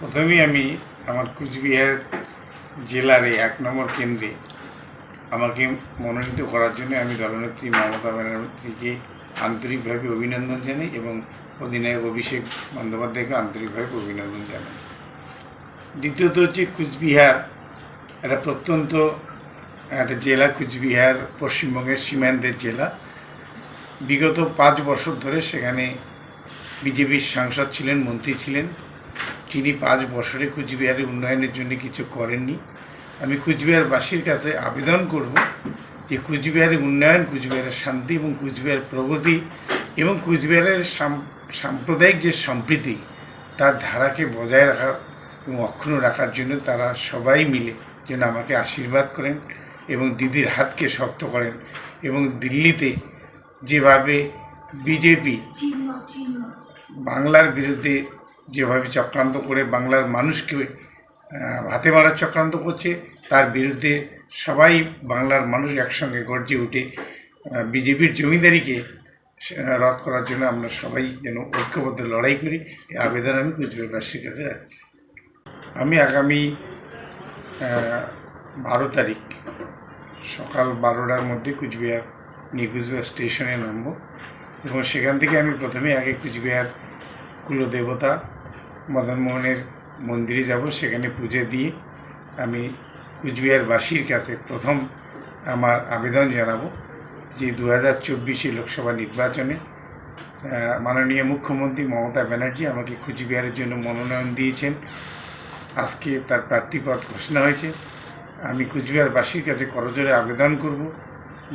প্রথমেই আমি আমার কুচবিহার জেলার এই ১ নম্বর কেন্দ্রে আমাকে মনোনীত করার জন্য আমি দলনেত্রী মমতা ব্যানার্জিকে আন্তরিকভাবে অভিনন্দন জানাই এবং অধিনায়ক অভিষেক বন্দ্যোপাধ্যায়কে আন্তরিকভাবে অভিনন্দন জানাই। দ্বিতীয়ত হচ্ছে কুচবিহার একটা প্রত্যন্ত একটা জেলা। কুচবিহার পশ্চিমবঙ্গের সীমান্তের জেলা। বিগত ৫ বছর ধরে সেখানে বিজেপির সাংসদ ছিলেন, মন্ত্রী ছিলেন। তিনি ৫ বছরে কুচবিহারের উন্নয়নের জন্য কিছু করেননি। আমি কুচবিহারবাসীর কাছে আবেদন করব যে কুচবিহারের উন্নয়ন, কুচবিহারের শান্তি এবং কুচবিহার প্রগতি এবং কুচবিহারের সাম্প্রদায়িক যে সম্প্রীতি তার ধারাকে বজায় রাখার এবং অক্ষুণ্ণ রাখার জন্য তারা সবাই মিলে যেন আমাকে আশীর্বাদ করেন এবং দিদির হাতকে শক্ত করেন এবং দিল্লিতে যেভাবে বিজেপি বাংলার বিরুদ্ধে যেভাবে চক্রান্ত করে বাংলার মানুষকে হাতে মারার চক্রান্ত করছে, তার বিরুদ্ধে সবাই বাংলার মানুষ একসঙ্গে গর্জে উঠে বিজেপির জমিদারিকে রদ করার জন্য আমরা সবাই যেন ঐক্যবদ্ধ লড়াই করি, এই আবেদন আমি কুচবিহারবাসীর কাছে রাখছি। আমি আগামী 12 তারিখ সকাল 12টার মধ্যে কুচবিহার নিউ কুচবিহার স্টেশনে নামব এবং সেখান থেকে আমি প্রথমে আগে কুচবিহার কুলদেবতা মদনমোহনের মন্দিরে যাব। সেখানে পুজো দিয়ে আমি কুচবিহারবাসীর কাছে প্রথম আমার আবেদন জানাবো যে 2024 লোকসভা নির্বাচনে মাননীয় মুখ্যমন্ত্রী মমতা ব্যানার্জি আমাকে কুচবিহারের জন্য মনোনয়ন দিয়েছেন। আজকে তার প্রার্থীপদ ঘোষণা হয়েছে। আমি কুচবিহারবাসীর কাছে করজোড়ে আবেদন করব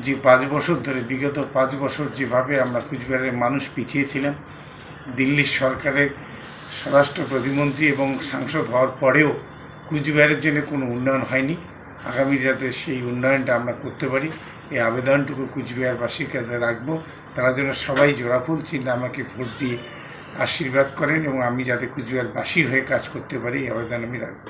যে 5 বছর ধরে, বিগত 5 বছর যেভাবে আমরা কুচবিহারের মানুষ পিছিয়ে ছিলাম, দিল্লির সরকারের স্বরাষ্ট্র প্রতিমন্ত্রী এবং সাংসদ হওয়ার পরেও কুচবিহারের জন্য কোনো উন্নয়ন হয়নি। আগামী যাতে সেই উন্নয়নটা আমরা করতে পারি, এই আবেদনটুকু কুচবিহারবাসীর কাছে রাখবো। তারা যেন সবাই জোড়াফুল চিহ্নে আমাকে ভোট দিয়ে আশীর্বাদ করেন এবং আমি যাতে কুচবিহারবাসীর হয়ে কাজ করতে পারি, এই আবেদন আমি রাখবো।